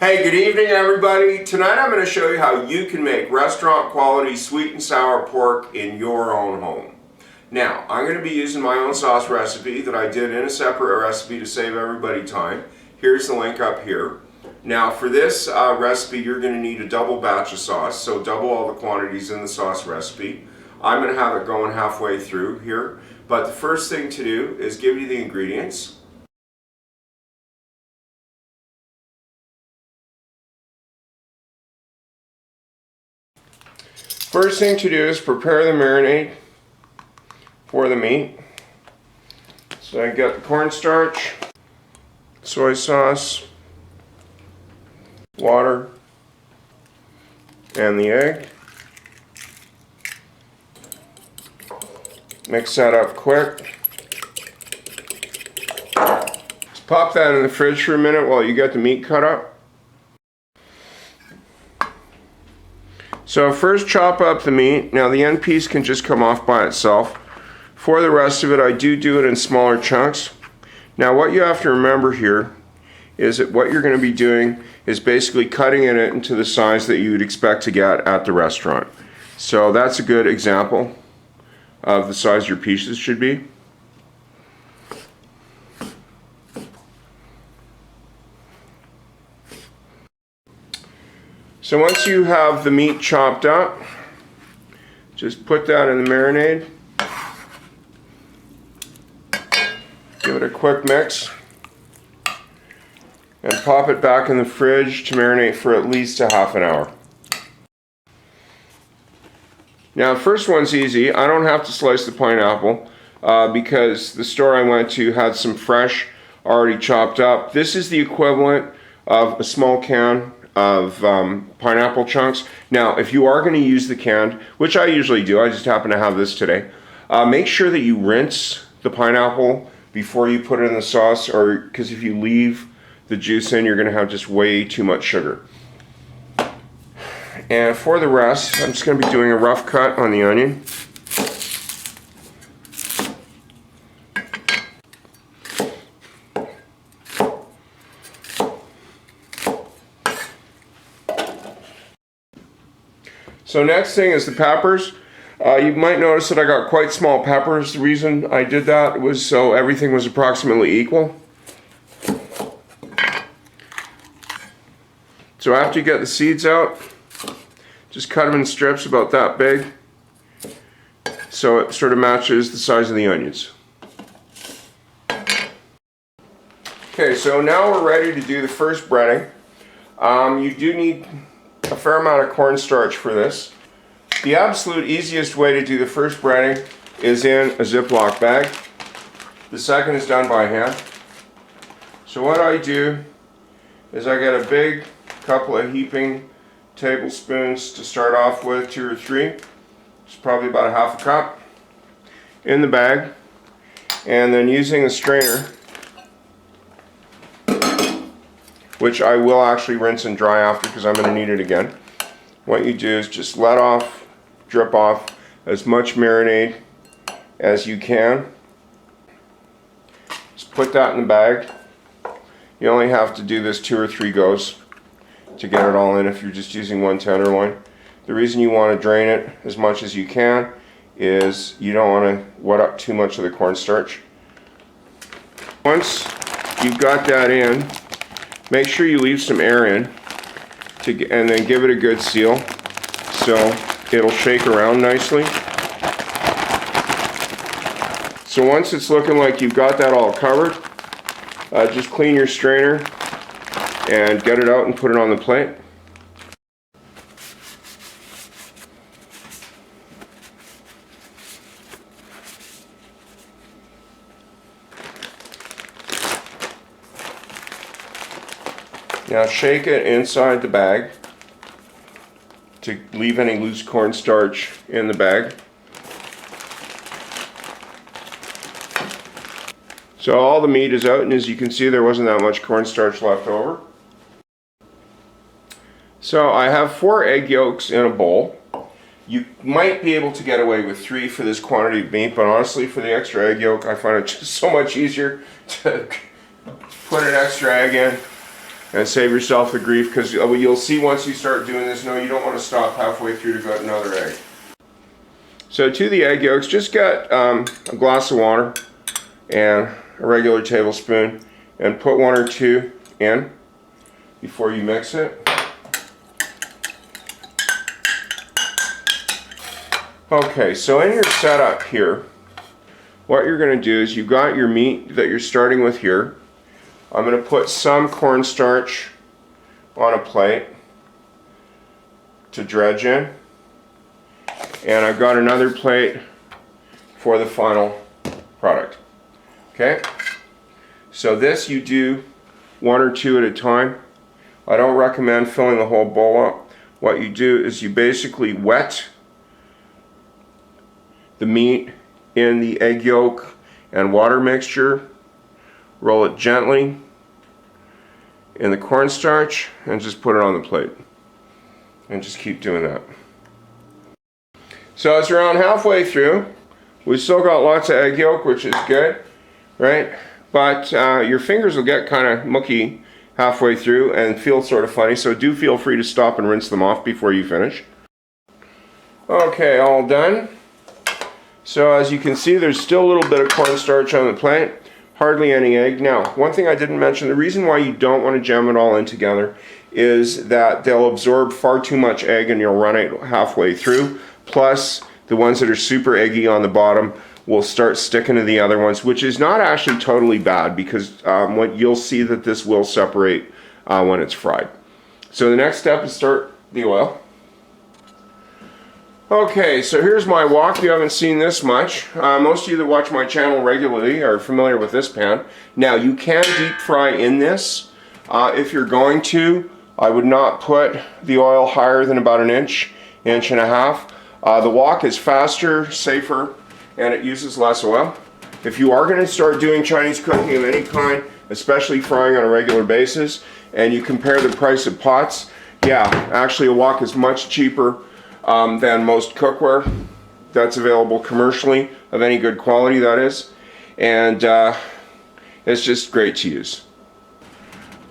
Hey, good evening everybody. Tonight I'm going to show you how you can make restaurant quality sweet and sour pork in your own home. Now, I'm going to be using my own sauce recipe that I did in a separate recipe to save everybody time. Here's the link up here. Now for this recipe you're going to need a double batch of sauce, so double all the quantities in the sauce recipe. I'm going to have it going halfway through here, but the first thing to do is give you the ingredients. First thing to do is prepare the marinade for the meat. So I got the cornstarch, soy sauce, water, and the egg. Mix that up quick. Just pop that in the fridge for a minute while you get the meat cut up. So first chop up the meat. Now the end piece can just come off by itself. For the rest of it, I do it in smaller chunks. Now what you have to remember here is that what you're going to be doing is basically cutting it into the size that you would expect to get at the restaurant. So that's a good example of the size your pieces should be. So once you have the meat chopped up, just put that in the marinade. Give it a quick mix and pop it back in the fridge to marinate for at least a half an hour. Now the first one's easy. I don't have to slice the pineapple because the store I went to had some fresh already chopped up. This is the equivalent of a small can of pineapple chunks. Now if you are going to use the canned, which I usually do, I just happen to have this today, make sure that you rinse the pineapple before you put it in the sauce, or because if you leave the juice in, you're going to have just way too much sugar. And for the rest, I'm just going to be doing a rough cut on the onion. So next thing is the peppers. You might notice that I got quite small peppers. The reason I did that was so everything was approximately equal. So after you get the seeds out, just cut them in strips about that big so it sort of matches the size of the onions. Okay, so now we're ready to do the first breading. You do need a fair amount of cornstarch for this. The absolute easiest way to do the first breading is in a Ziploc bag. The second is done by hand. So what I do is I get a big couple of heaping tablespoons to start off with, 2 or 3. It's probably about a half a cup in the bag, and then using a strainer, which I will actually rinse and dry after because I'm going to need it again. What you do is just let off, drip off as much marinade as you can. Just put that in the bag. You only have to do this 2 or 3 goes to get it all in if you're just using one tenderloin. The reason you want to drain it as much as you can is you don't want to wet up too much of the cornstarch. Once you've got that in, make sure you leave some air in and then give it a good seal so it'll shake around nicely. So once it's looking like you've got that all covered, just clean your strainer and get it out and put it on the plate. Now shake it inside the bag to leave any loose cornstarch in the bag. So all the meat is out, and as you can see there wasn't that much cornstarch left over. So I have 4 egg yolks in a bowl. You might be able to get away with 3 for this quantity of meat, but honestly for the extra egg yolk I find it just so much easier to put an extra egg in. and save yourself the grief, because you'll see once you start doing this, no, you don't want to stop halfway through to get another egg. So to the egg yolks, just get a glass of water and a regular tablespoon, and put 1 or 2 in before you mix it. Okay, so in your setup here, what you're going to do is you've got your meat that you're starting with here. I'm going to put some cornstarch on a plate to dredge in, and I've got another plate for the final product. Okay, so this you do 1 or 2 at a time. I don't recommend filling the whole bowl up. What you do is you basically wet the meat in the egg yolk and water mixture, roll it gently in the cornstarch, and just put it on the plate. And just keep doing that. So it's around halfway through. We've still got lots of egg yolk, which is good, right? But your fingers will get kind of mucky halfway through and feel sort of funny, so do feel free to stop and rinse them off before you finish. Okay, all done. So as you can see, there's still a little bit of cornstarch on the plate, hardly any egg. Now, one thing I didn't mention, the reason why you don't want to jam it all in together is that they'll absorb far too much egg and you'll run it halfway through. Plus, the ones that are super eggy on the bottom will start sticking to the other ones, which is not actually totally bad, because what you'll see that this will separate when it's fried. So the next step is start the oil. Okay, so here's my wok. You haven't seen this much. Most of you that watch my channel regularly are familiar with this pan. Now, you can deep fry in this. If you're going to, I would not put the oil higher than about 1 inch, 1.5 inches. The wok is faster, safer, and it uses less oil. If you are going to start doing Chinese cooking of any kind, especially frying on a regular basis, and you compare the price of pots, yeah, actually a wok is much cheaper than most cookware that's available commercially, of any good quality, that is. And it's just great to use.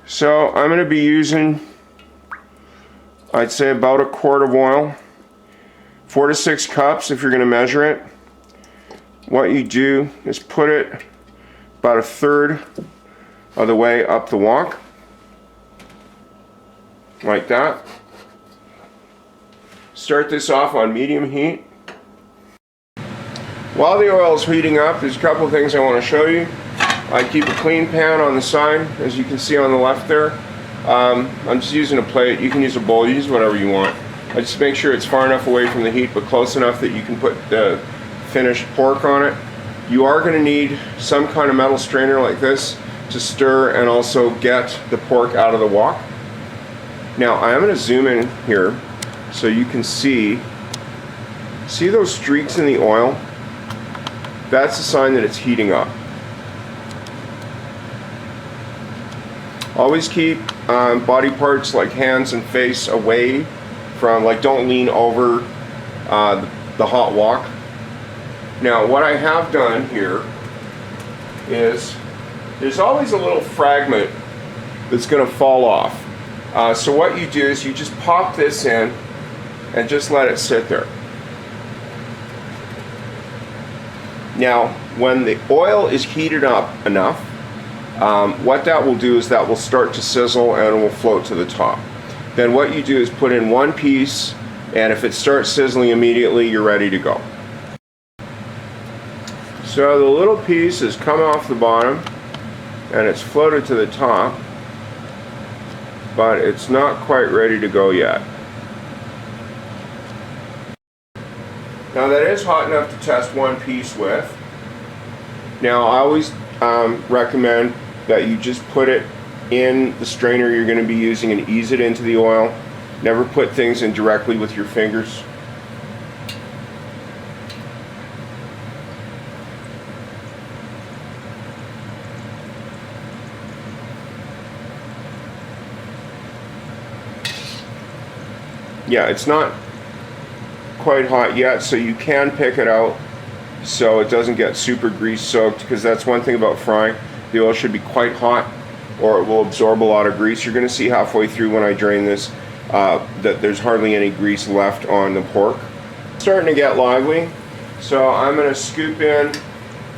So I'm going to be using, I'd say, about 1 quart of oil, 4 to 6 cups if you're going to measure it. What you do is put it about 1/3 of the way up the wok, like that. Start this off on medium heat. While the oil is heating up, there's a couple of things I want to show you. I keep a clean pan on the side, as you can see on the left there. I'm just using a plate. You can use a bowl, use whatever you want. I just make sure it's far enough away from the heat, but close enough that you can put the finished pork on it. You are going to need some kind of metal strainer like this to stir and also get the pork out of the wok. Now, I'm going to zoom in here so you can see those streaks in the oil? That's a sign that it's heating up. Always keep body parts like hands and face away from, like, don't lean over the hot wok. Now, what I have done here is there's always a little fragment that's going to fall off. So what you do is you just pop this in and just let it sit there. Now, when the oil is heated up enough, what that will do is that will start to sizzle and it will float to the top. Then what you do is put in 1 piece, and if it starts sizzling immediately, you're ready to go. So the little piece has come off the bottom and it's floated to the top, but it's not quite ready to go yet. Now that is hot enough to test 1 piece with. Now I always recommend that you just put it in the strainer you're going to be using and ease it into the oil. Never put things in directly with your fingers. Yeah, it's not quite hot yet, so you can pick it out so it doesn't get super grease soaked, because that's one thing about frying. The oil should be quite hot or it will absorb a lot of grease. You're going to see halfway through when I drain this that there's hardly any grease left on the pork. It's starting to get lively, so I'm going to scoop in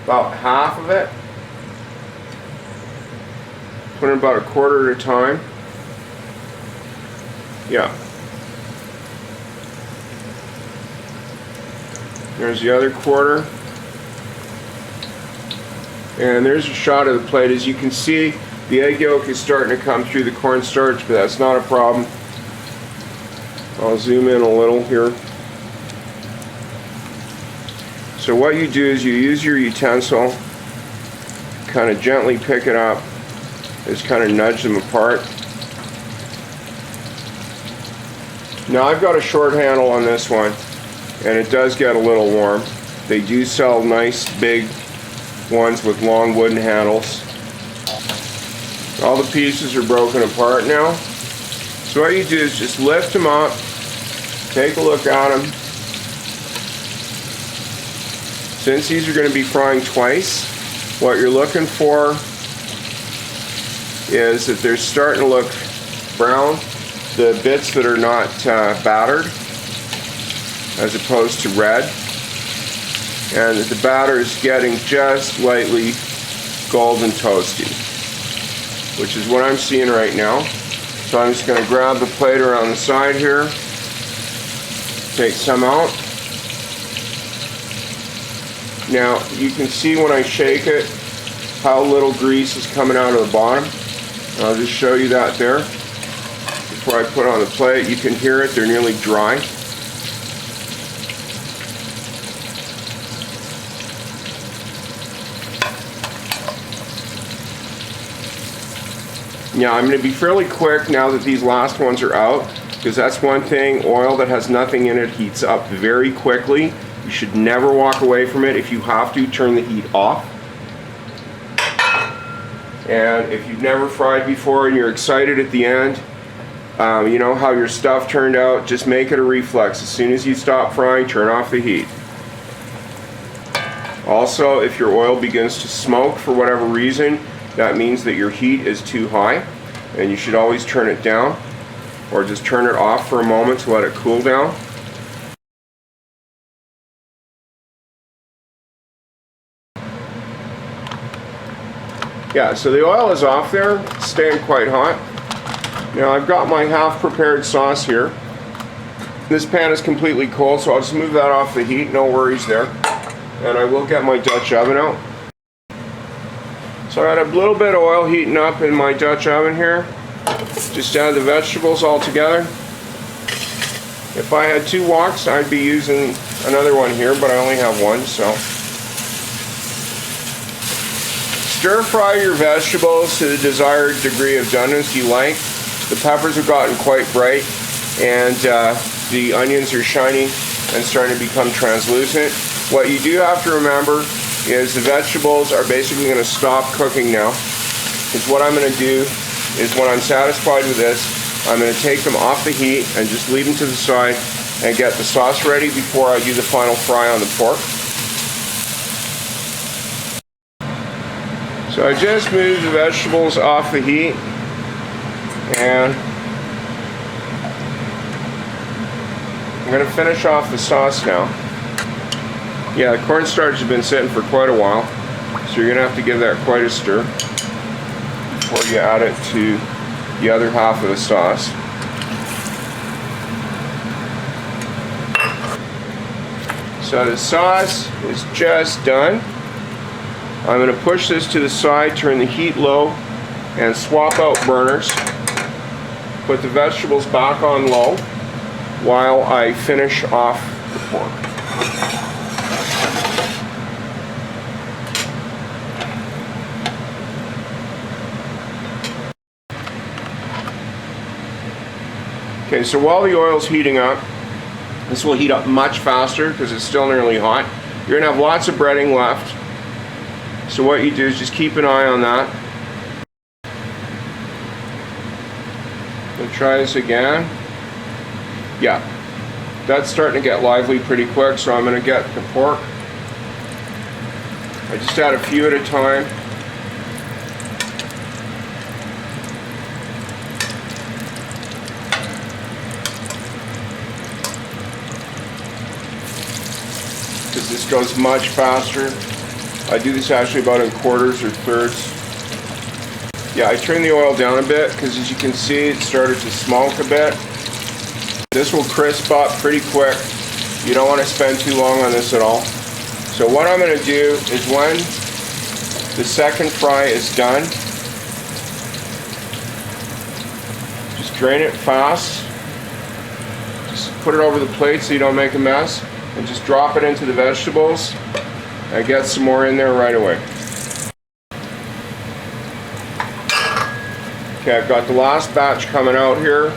about half of it. Put in about a quarter at a time. Yeah. There's the other quarter. And there's a shot of the plate. As you can see, the egg yolk is starting to come through the cornstarch, but that's not a problem. I'll zoom in a little here. So what you do is you use your utensil, kind of gently pick it up, just kind of nudge them apart. Now I've got a short handle on this one, and it does get a little warm. They do sell nice big ones with long wooden handles. All the pieces are broken apart now. So what you do is just lift them up, take a look at them. Since these are going to be frying twice, what you're looking for is that they're starting to look brown, the bits that are not battered, as opposed to red, and that the batter is getting just lightly golden toasty, which is what I'm seeing right now. So I'm just going to grab the plate around the side here, take some out. Now you can see when I shake it how little grease is coming out of the bottom. I'll just show you that there. Before I put it on the plate, you can hear it, they're nearly dry. Now I'm going to be fairly quick now that these last ones are out, because that's one thing, oil that has nothing in it heats up very quickly. You should never walk away from it. If you have to, turn the heat off. And if you've never fried before and you're excited at the end, you know how your stuff turned out, just make it a reflex. As soon as you stop frying, turn off the heat. Also, if your oil begins to smoke for whatever reason, that means that your heat is too high, and you should always turn it down, or just turn it off for a moment to let it cool down. Yeah, so the oil is off there, it's staying quite hot. Now I've got my half prepared sauce here. This pan is completely cold, so I'll just move that off the heat, no worries there. And I will get my Dutch oven out. So I got a little bit of oil heating up in my Dutch oven here. Just add the vegetables all together. If I had 2 woks, I'd be using another one here, but I only have one, so. Stir fry your vegetables to the desired degree of doneness you like. The peppers have gotten quite bright, and the onions are shiny and starting to become translucent. What you do have to remember is the vegetables are basically going to stop cooking now. Because what I'm going to do is when I'm satisfied with this, I'm going to take them off the heat and just leave them to the side and get the sauce ready before I do the final fry on the pork. So I just moved the vegetables off the heat, and I'm going to finish off the sauce now. Yeah, the cornstarch has been sitting for quite a while, so you're going to have to give that quite a stir before you add it to the other half of the sauce. So the sauce is just done. I'm going to push this to the side, turn the heat low, and swap out burners. Put the vegetables back on low while I finish off the pork. Okay, so while the oil's heating up, this will heat up much faster because it's still nearly hot. You're going to have lots of breading left. So what you do is just keep an eye on that. We'll try this again. Yeah, that's starting to get lively pretty quick, so I'm going to get the pork. I just add a few at a time. This goes much faster. I do this actually about in quarters or thirds. Yeah, I turned the oil down a bit because as you can see it started to smoke a bit. This will crisp up pretty quick. You don't want to spend too long on this at all. So what I'm going to do is when the second fry is done, just drain it fast. Just put it over the plate so you don't make a mess, and just drop it into the vegetables and get some more in there right away. Okay, I've got the last batch coming out here.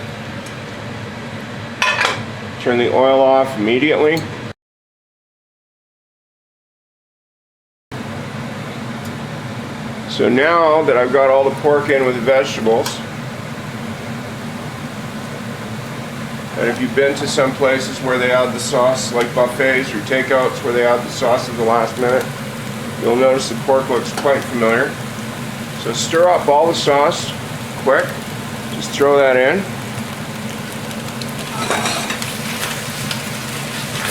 Turn the oil off immediately. So now that I've got all the pork in with the vegetables, and if you've been to some places where they add the sauce, like buffets or takeouts where they add the sauce at the last minute, you'll notice the pork looks quite familiar. So stir up all the sauce quick. Just throw that in.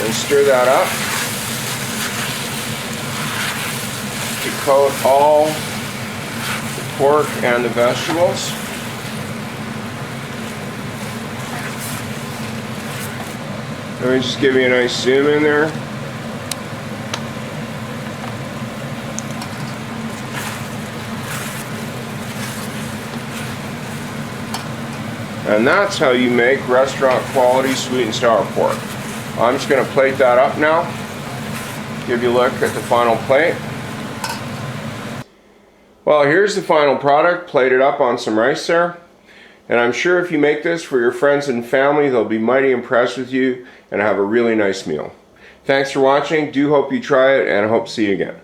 And stir that up to coat all the pork and the vegetables. Let me just give you a nice zoom in there. And that's how you make restaurant quality sweet and sour pork. I'm just going to plate that up now. Give you a look at the final plate. Well, here's the final product plated up on some rice there. And I'm sure if you make this for your friends and family, they'll be mighty impressed with you and have a really nice meal. Thanks for watching. Do hope you try it, and I hope to see you again.